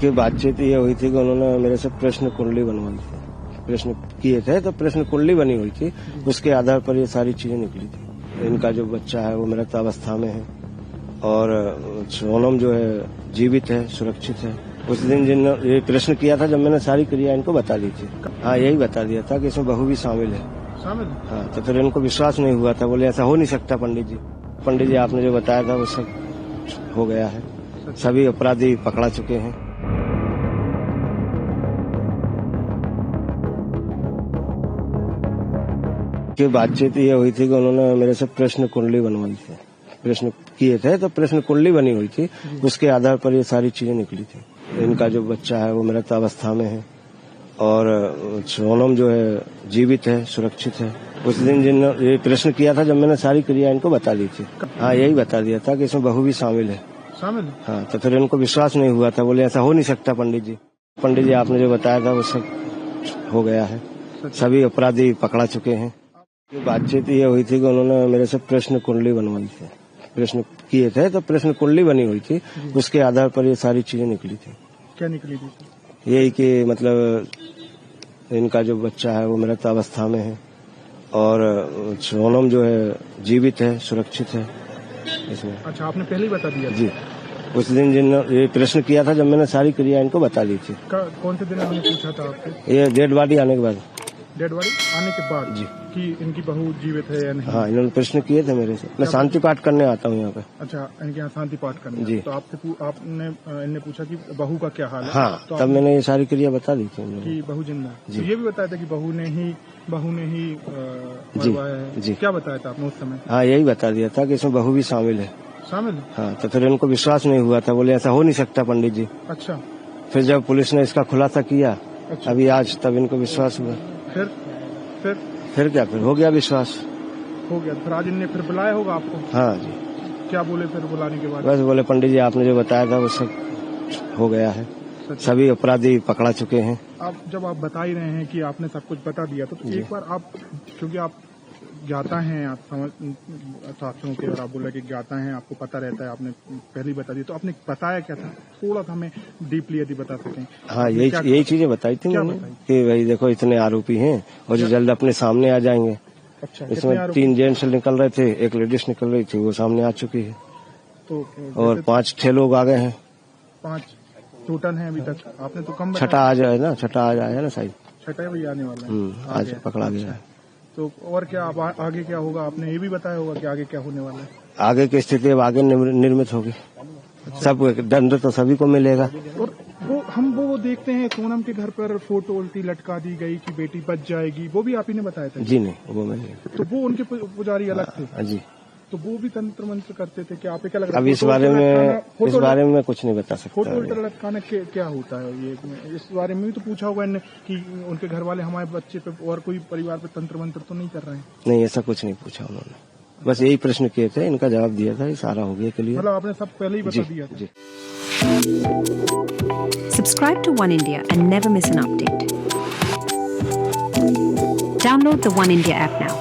कि बातचीत ये हुई थी कि उन्होंने मेरे से प्रश्न कुंडली बनवाई थी, प्रश्न किए थे तो प्रश्न कुंडली बनी हुई थी, उसके आधार पर ये सारी चीजें निकली थी। इनका जो बच्चा है वो मृत अवस्था में है और सोनम जो है जीवित है, सुरक्षित है। उस दिन जिन ये प्रश्न किया था जब मैंने सारी क्रिया इनको बता दी थी, हाँ यही बता दिया था कि इसमें बहू भी शामिल है। हाँ, तो फिर इनको विश्वास नहीं हुआ था, बोले ऐसा हो नहीं सकता पंडित जी आपने जो बताया था वो सब हो गया है, सभी अपराधी पकड़ा चुके हैं। कि बातचीत ये हुई थी कि उन्होंने मेरे से प्रश्न कुंडली बनवाई थी, प्रश्न किए थे तो प्रश्न कुंडली बनी हुई थी, उसके आधार पर ये सारी चीजें निकली थी। इनका जो बच्चा है वो मृत अवस्था में है और सोनम जो है जीवित है, सुरक्षित है। उस दिन जिन ये प्रश्न किया था जब मैंने सारी क्रिया इनको बता दी थी, हाँ यही बता दिया था कि इसमें बहू भी शामिल है। हाँ, तो फिर इनको विश्वास नहीं हुआ था, बोले ऐसा हो नहीं सकता पंडित जी आपने जो बताया था वो सब हो गया है, सभी अपराधी पकड़ा चुके हैं। बातचीत ये हुई थी कि उन्होंने मेरे से प्रश्न कुंडली बनवाई थी, प्रश्न किए थे तो प्रश्न कुंडली बनी हुई थी, उसके आधार पर ये सारी चीजें निकली थी। क्या निकली थी? यही कि मतलब इनका जो बच्चा है वो मृत अवस्था में है और सोनम जो है जीवित है, सुरक्षित है इसमें। अच्छा, आपने पहले ही बता दिया? जी, उस दिन जिन ये प्रश्न किया था जब मैंने सारी क्रिया इनको बता दी थी। कौन से दिन उन्होंने पूछा था आपसे? ये डेड बॉडी आने के बाद। डेड बॉडी आने के बाद जी, कि इनकी बहू जीवित है या नहीं? हाँ, इन्होंने प्रश्न किए थे मेरे से। मैं शांति पाठ करने आता हूँ यहाँ पे। अच्छा, इनके यहाँ शांति पाठ करने जी। तो आपने इनने पूछा कि बहू का क्या हाल है? हाँ, तो तब मैंने ये सारी क्रिया बता दी थी कि बहू जिंदा है। जी। तो ये भी बताया था कि बहू ने ही मरवाया है। जी। क्या बताया था आपने उस समय? हाँ, यही बता दिया था कि इसमें बहू भी शामिल है। हाँ, तो फिर इनको विश्वास नहीं हुआ था, बोले ऐसा हो नहीं सकता पंडित जी। अच्छा, फिर जब पुलिस ने इसका खुलासा किया अच्छा। अभी आज, तब इनको विश्वास हुआ। फिर क्या, फिर हो गया विश्वास। हो गया। फिर आज इनने फिर बुलाया होगा आपको? हाँ जी। क्या बोले फिर बुलाने के बाद? बस बोले पंडित जी आपने जो बताया था वो सब हो गया है, सभी अपराधी पकड़ा चुके हैं। जब आप बता ही रहे हैं कि आपने सब कुछ बता दिया तो एक बार आप, क्योंकि आप ज्ञाता हैं, आप समझ शास्त्रों के, और आप बोले कि ज्ञाता हैं, आपको पता रहता है, आपने पहले ही बता दिया, तो आपने बताया क्या था? थोड़ा सा हमें डीपली यदि बता सकें। हाँ, यही चीजें बताई थी मैंने कि भाई देखो इतने आरोपी हैं और जो जल्द अपने सामने आ जाएंगे। अच्छा, इसमें 3 जेंट्स निकल रहे थे, 1 लेडीज निकल रही थी, वो सामने आ चुकी है। तो और 5-6 लोग आ गए हैं। 5 टोटल हैं अभी तक? आपने तो कम छठा आज है ना, छठा आज आया ना शायद। छठा भी आने वाला है। आज पकड़ा गया है। तो और क्या आगे क्या होगा? आपने ये भी बताया होगा कि आगे क्या होने वाला है? आगे की स्थिति अब आगे निर्मित होगी, सब दंड तो सभी को मिलेगा। और वो देखते हैं सोनम के घर पर फोटो उल्टी लटका दी गई कि बेटी बच जाएगी, वो भी आप ही ने बताया था? जी नहीं, वो मैंने। तो वो उनके पुजारी अलग थे? जी। तो वो भी तंत्र मंत्र करते थे क्या? आप क्या लग रहा है? अब इस बारे में मैं कुछ नहीं बता सकता। फोटो उल्टा लटकाना क्या होता है ये? इस बारे में भी तो पूछा होगा इन्हें कि उनके घर वाले हमारे बच्चे पे और कोई परिवार पे तंत्र मंत्र तो नहीं कर रहे हैं? नहीं, ऐसा कुछ नहीं पूछा उन्होंने, बस यही प्रश्न किए थे, इनका जवाब दिया था, ये सारा हो गया क्लियर। मतलब आपने सब पहले ही बता दिया था? जी। Subscribe to One India and never miss an update. Download the One India app now.